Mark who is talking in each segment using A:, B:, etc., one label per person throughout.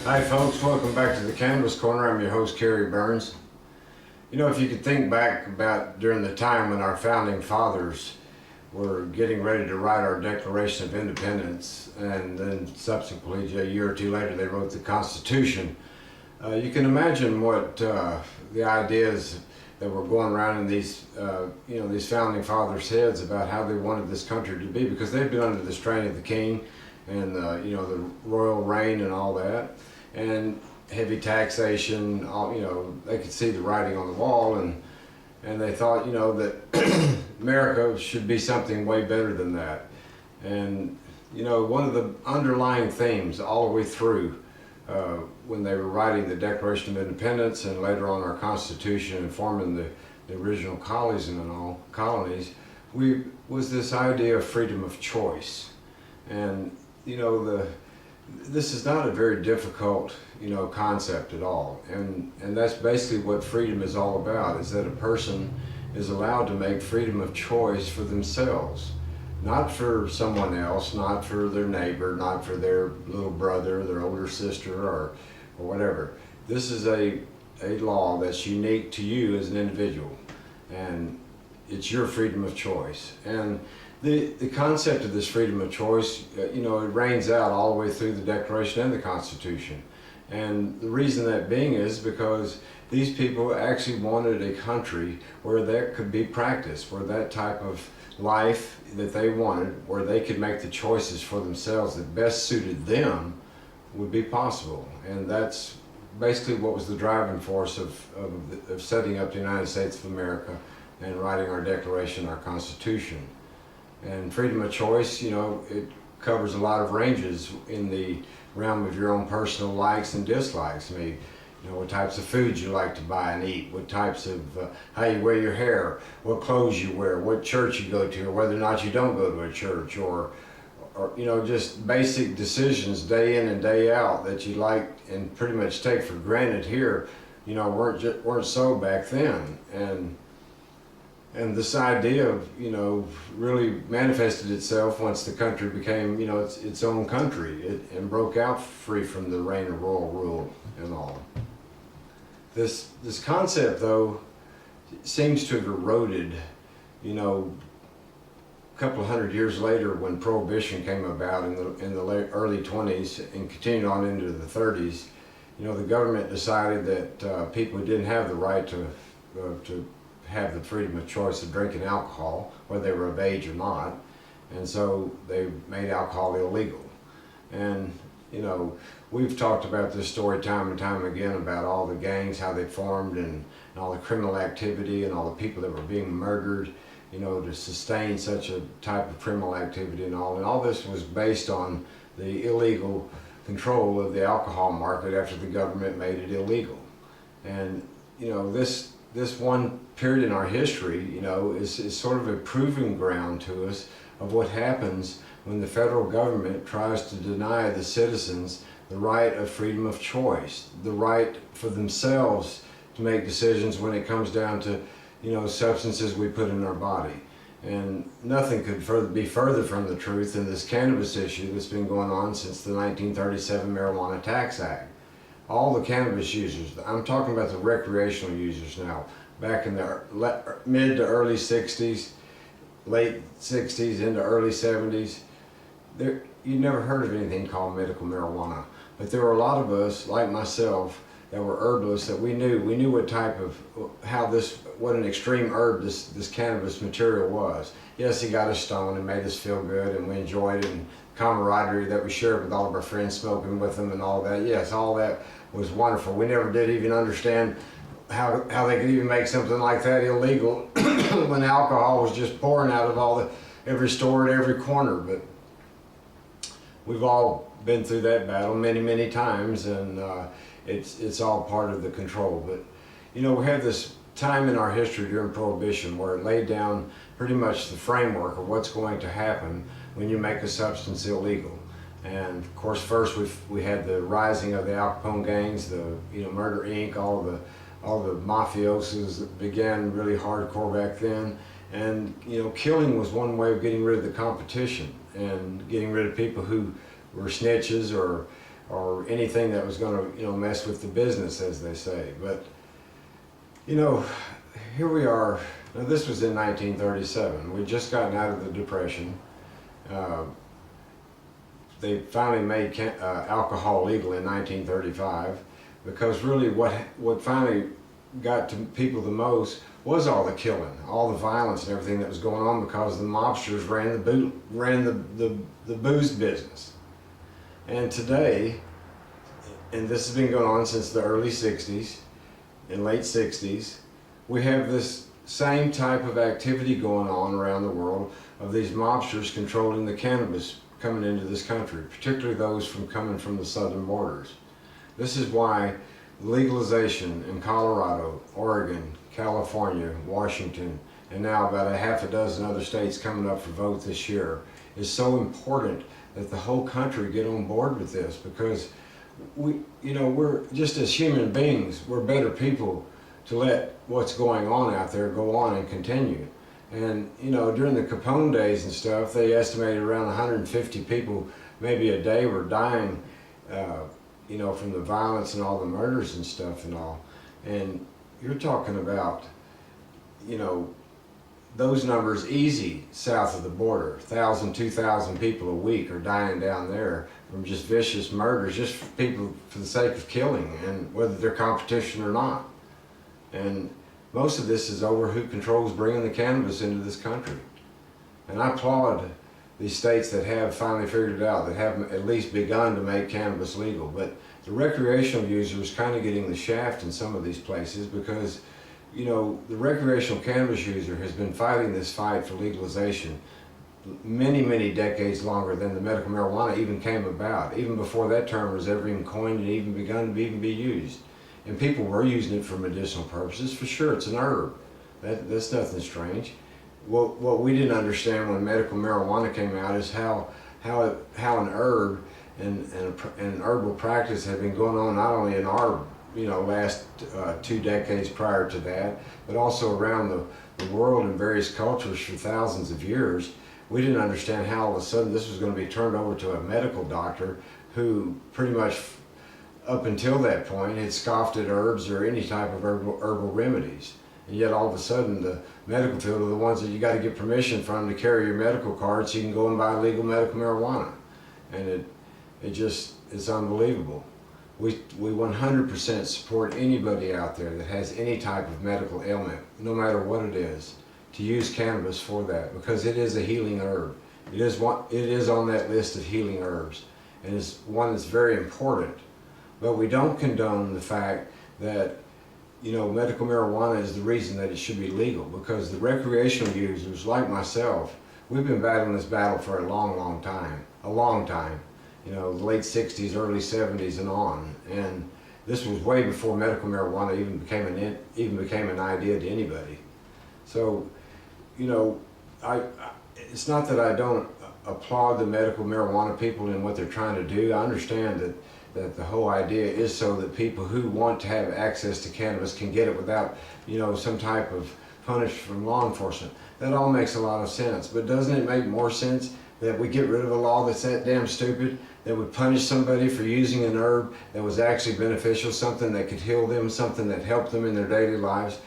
A: Hi folks, welcome back to the Cannabis Corner. I'm your host, Kerry Burns. You know, if you could think back about during the time when our founding fathers were getting ready to write our Declaration of Independence, and then subsequently a year or two later they wrote the Constitution, you can imagine what the ideas that were going around in these these founding fathers' heads about how they wanted this country to be, because they've been under the strain of the king and the royal reign and all that, and heavy taxation. They could see the writing on the wall, and they thought that America should be something way better than that. And one of the underlying themes all the way through when they were writing the Declaration of Independence and later on our Constitution and forming the original colonies, was this idea of freedom of choice. And this is not a very difficult concept at all, and that's basically what freedom is all about, is that a person is allowed to make freedom of choice for themselves, not for someone else, not for their neighbor, not for their little brother, their older sister, or whatever. This is a law that's unique to you as an individual, and it's your freedom of choice. And the concept of this freedom of choice, it reigns out all the way through the Declaration and the Constitution. And the reason that being is because these people actually wanted a country where that could be practiced, where that type of life that they wanted, where they could make the choices for themselves that best suited them, would be possible. And that's basically what was the driving force of setting up the United States of America and writing our Declaration, our Constitution. And freedom of choice, it covers a lot of ranges in the realm of your own personal likes and dislikes. I mean, what types of foods you like to buy and eat, what types of, how you wear your hair, what clothes you wear, what church you go to, or whether or not you don't go to a church, or just basic decisions day in and day out that you like and pretty much take for granted here, weren't so back then. And this idea of, really manifested itself once the country became, its own country, and broke out free from the reign of royal rule and all. This concept, though, seems to have eroded, a couple of hundred years later when Prohibition came about in the early 20s and continued on into the 30s. The government decided that people didn't have the right to have the freedom of choice of drinking alcohol, whether they were of age or not, and so they made alcohol illegal. And we've talked about this story time and time again about all the gangs, how they formed, and all the criminal activity and all the people that were being murdered, to sustain such a type of criminal activity and all this was based on the illegal control of the alcohol market after the government made it illegal. And this one period in our history, is sort of a proving ground to us of what happens when the federal government tries to deny the citizens the right of freedom of choice, the right for themselves to make decisions when it comes down to, substances we put in our body. And nothing could be further from the truth than this cannabis issue that's been going on since the 1937 Marijuana Tax Act. All the cannabis users, I'm talking about the recreational users now, back in the mid to early 60s, late 60s into early 70s, you never heard of anything called medical marijuana. But there were a lot of us, like myself, that were herbalists that we knew what type of, what an extreme herb this cannabis material was. Yes, he got us stoned and made us feel good, and we enjoyed it, and camaraderie that we shared with all of our friends, smoking with them and all that. Yes, all that was wonderful. We never did even understand how they could even make something like that illegal when alcohol was just pouring out of every store at every corner. But we've all been through that battle many, many times, and it's all part of the control. But we have this time in our history during Prohibition where it laid down pretty much the framework of what's going to happen when you make a substance illegal. And of course, first we had the rising of the Al Capone gangs, the Murder Inc., all the mafiosos that began really hardcore back then. And killing was one way of getting rid of the competition and getting rid of people who were snitches or or anything that was going to, mess with the business, as they say. But, here we are. Now, this was in 1937. We'd just gotten out of the Depression. They finally made alcohol legal in 1935, because really what finally got to people the most was all the killing, all the violence and everything that was going on, because the mobsters ran the booze business. And today, and this has been going on since the early 60s and late 60s, we have this same type of activity going on around the world of these mobsters controlling the cannabis coming into this country, particularly those coming from the southern borders. This is why legalization in Colorado, Oregon, California, Washington, and now about a half a dozen other states coming up for vote this year is so important, that the whole country get on board with this, because we're just, as human beings, we're better people to let what's going on out there go on and continue. And during the Capone days and stuff, they estimated around 150 people maybe a day were dying, from the violence and all the murders and stuff and all. And you're talking about, those numbers easy south of the border. 1,000, 2,000 people a week are dying down there from just vicious murders, just for people for the sake of killing, and whether they're competition or not. And most of this is over who controls bringing the cannabis into this country. And I applaud these states that have finally figured it out, that have at least begun to make cannabis legal. But the recreational user is kind of getting the shaft in some of these places, because the recreational cannabis user has been fighting this fight for legalization many, many decades longer than the medical marijuana even came about, even before that term was ever even coined and even begun to even be used. And people were using it for medicinal purposes, for sure. It's an herb. That's nothing strange. What we didn't understand when medical marijuana came out is how an herb and an herbal practice had been going on, not only in our last 2 decades prior to that, but also around the world in various cultures for thousands of years. We didn't understand how all of a sudden this was going to be turned over to a medical doctor who pretty much up until that point had scoffed at herbs or any type of herbal remedies. And yet all of a sudden the medical field are the ones that you got to get permission from to carry your medical card so you can go and buy legal medical marijuana. And it's unbelievable. We 100% support anybody out there that has any type of medical ailment, no matter what it is, to use cannabis for that, because it is a healing herb. It is on that list of healing herbs, and it's one that's very important. But we don't condone the fact that medical marijuana is the reason that it should be legal, because the recreational users like myself, we've been battling this battle for a long time, the late 60s, early 70s and on. And this was way before medical marijuana even became an idea to anybody. So, it's not that I don't applaud the medical marijuana people and what they're trying to do. I understand that the whole idea is so that people who want to have access to cannabis can get it without, some type of punishment from law enforcement. That all makes a lot of sense. But doesn't it make more sense that we get rid of a law that's that damn stupid, that would punish somebody for using an herb that was actually beneficial, something that could heal them, something that helped them in their daily lives?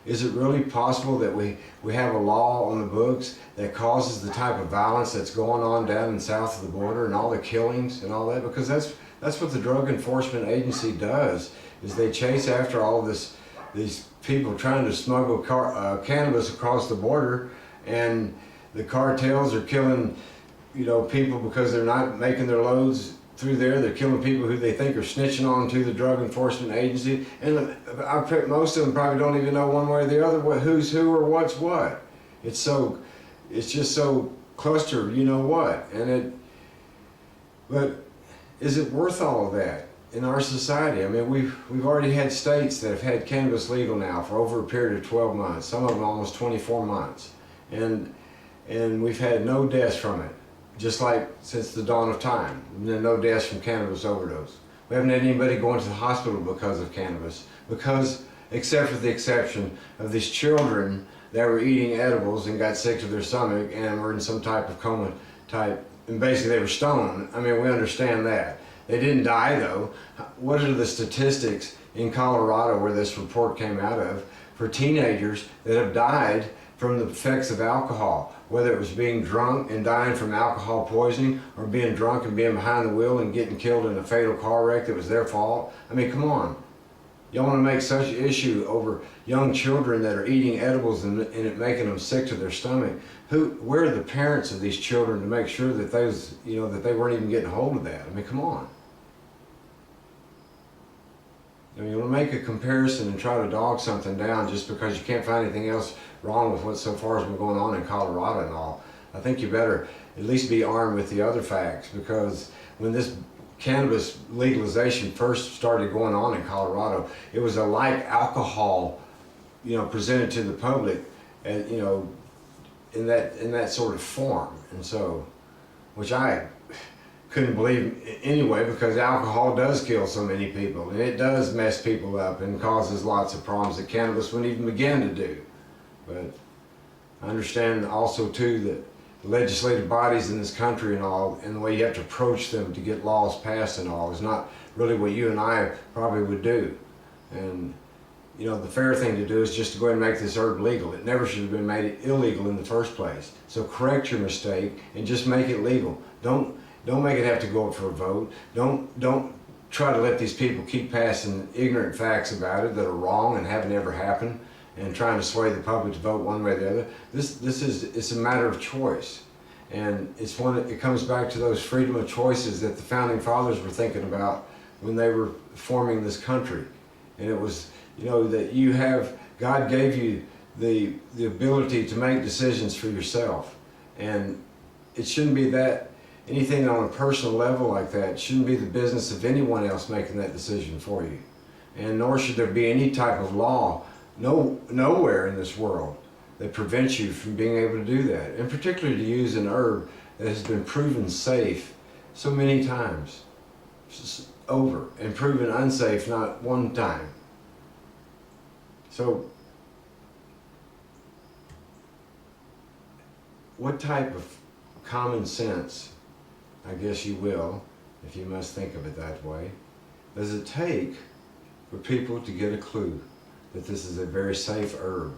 A: Is it really possible that we have a law on the books that causes the type of violence that's going on down in south of the border and all the killings and all that? Because that's what the Drug Enforcement Agency does, is they chase after all these people trying to smuggle cannabis across the border, and the cartels are killing people because they're not making their loads through there. They're killing people who they think are snitching on to the Drug Enforcement Agency, and I bet most of them probably don't even know one way or the other who's who or what's what. It's just so clustered, what. But is it worth all of that in our society? I mean, we've already had states that have had cannabis legal now for over a period of 12 months, some of them almost 24 months, and we've had no deaths from it. Just like since the dawn of time, no deaths from cannabis overdose. We haven't had anybody going to the hospital because of cannabis, except for the exception of these children that were eating edibles and got sick to their stomach and were in some type of coma type, and basically they were stoned. I mean, we understand that. They didn't die though. What are the statistics in Colorado where this report came out of for teenagers that have died from the effects of alcohol, whether it was being drunk and dying from alcohol poisoning or being drunk and being behind the wheel and getting killed in a fatal car wreck that was their fault? I mean, come on. Y'all want to make such an issue over young children that are eating edibles and it making them sick to their stomach. Where are the parents of these children to make sure that those, that they weren't even getting hold of that? I mean, come on. I mean, you want to make a comparison and try to dog something down just because you can't find anything else wrong with what so far has been going on in Colorado and all. I think you better at least be armed with the other facts, because when this cannabis legalization first started going on in Colorado, it was a like alcohol, presented to the public, and in that sort of form, and so, which I couldn't believe anyway, because alcohol does kill so many people, and it does mess people up and causes lots of problems that cannabis wouldn't even begin to do. But I understand also too that the legislative bodies in this country and all, and the way you have to approach them to get laws passed and all, is not really what you and I probably would do. And the fair thing to do is just to go ahead and make this herb legal. It never should have been made illegal in the first place. So correct your mistake and just make it legal. Don't make it have to go up for a vote. Don't try to let these people keep passing ignorant facts about it that are wrong and haven't ever happened, and trying to sway the public to vote one way or the other. It's a matter of choice, and it comes back to those freedom of choices that the founding fathers were thinking about when they were forming this country. And it was that God gave you the ability to make decisions for yourself, and it shouldn't be that anything on a personal level like that shouldn't be the business of anyone else making that decision for you. And nor should there be any type of law nowhere in this world that prevents you from being able to do that, and particularly to use an herb that has been proven safe so many times over and proven unsafe not one time. So what type of common sense, I guess you will, if you must think of it that way, does it take for people to get a clue that this is a very safe herb?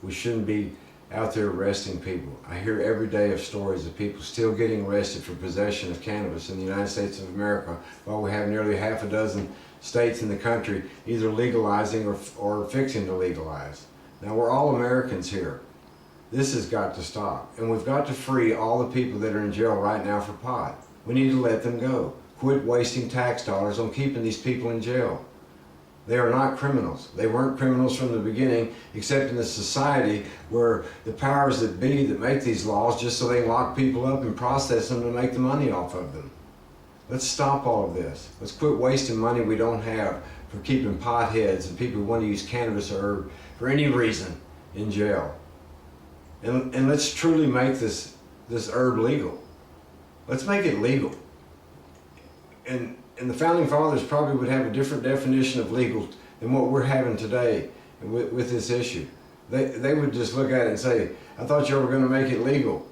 A: We shouldn't be out there arresting people. I hear every day of stories of people still getting arrested for possession of cannabis in the United States of America, while we have nearly half a dozen states in the country either legalizing or fixing to legalize. Now, we're all Americans here. This has got to stop, and we've got to free all the people that are in jail right now for pot. We need to let them go. Quit wasting tax dollars on keeping these people in jail. They are not criminals. They weren't criminals from the beginning, except in a society where the powers that be that make these laws just so they can lock people up and process them to make the money off of them. Let's stop all of this. Let's quit wasting money we don't have for keeping potheads and people who want to use cannabis herb for any reason in jail. And let's truly make this herb legal. Let's make it legal. And the founding fathers probably would have a different definition of legal than what we're having today with this issue. They would just look at it and say, I thought you were going to make it legal.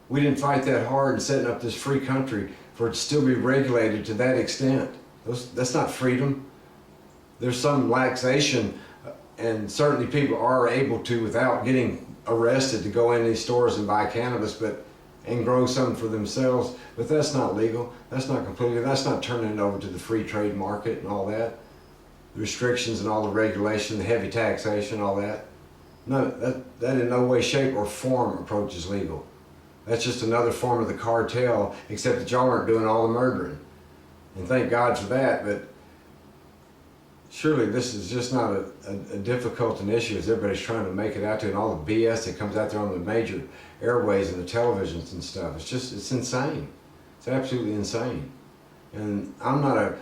A: We didn't fight that hard in setting up this free country for it to still be regulated to that extent. That's not freedom. There's some laxation, and certainly people are able to, without getting arrested, to go in these stores and buy cannabis and grow some for themselves, but that's not legal. That's not turning it over to the free trade market and all that. The restrictions and all the regulation, the heavy taxation, all that. No, that in no way, shape, or form approaches legal. That's just another form of the cartel, except that y'all aren't doing all the murdering. And thank God for that, but surely this is just not a difficult an issue as everybody's trying to make it out to, and all the BS that comes out there on the major airways and the televisions and stuff. It's insane. It's absolutely insane. And I'm not a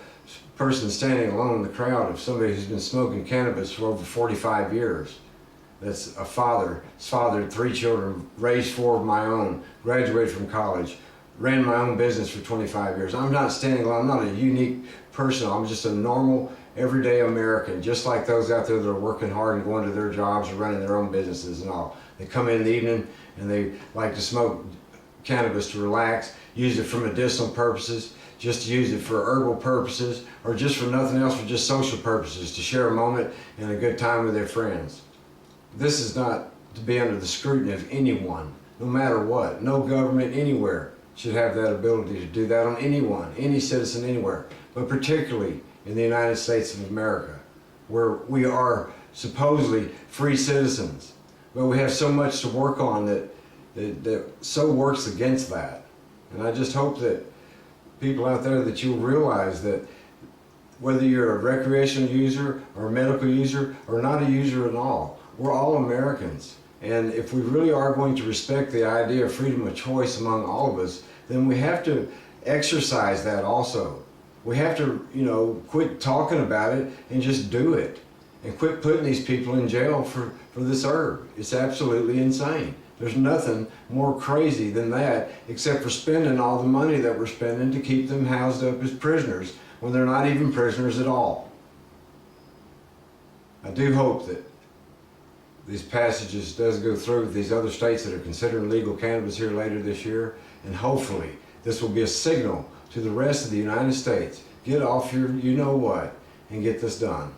A: person standing alone in the crowd of somebody who's been smoking cannabis for over 45 years. That's a father. He's fathered 3 children, raised 4 of my own, graduated from college, ran my own business for 25 years. I'm not standing alone. I'm not a unique person. I'm just a normal, everyday American, just like those out there that are working hard and going to their jobs or running their own businesses and all. They come in the evening and they like to smoke cannabis to relax, use it for medicinal purposes, just to use it for herbal purposes, or just for nothing else, for just social purposes, to share a moment and a good time with their friends. This is not to be under the scrutiny of anyone, no matter what. No government anywhere should have that ability to do that on anyone, any citizen anywhere, but particularly in the United States of America, where we are supposedly free citizens, but we have so much to work on that so works against that. And I just hope that people out there, that you'll realize that whether you're a recreational user or a medical user or not a user at all, we're all Americans. And if we really are going to respect the idea of freedom of choice among all of us, then we have to exercise that also. We have to, quit talking about it and just do it. And quit putting these people in jail for this herb. It's absolutely insane. There's nothing more crazy than that, except for spending all the money that we're spending to keep them housed up as prisoners when they're not even prisoners at all. I do hope that these passages does go through with these other states that are considering legal cannabis here later this year, and hopefully this will be a signal to the rest of the United States. Get off your you-know-what and get this done.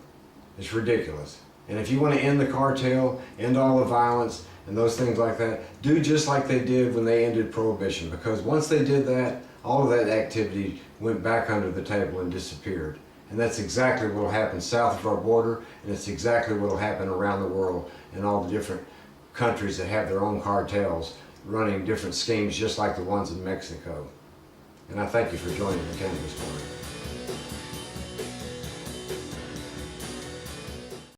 A: It's ridiculous. And if you want to end the cartel, end all the violence and those things like that, do just like they did when they ended Prohibition, because once they did that, all of that activity went back under the table and disappeared. And that's exactly what will happen south of our border, and it's exactly what will happen around the world in all the different countries that have their own cartels running different schemes just like the ones in Mexico. And I thank you for joining the Cannabis Corner.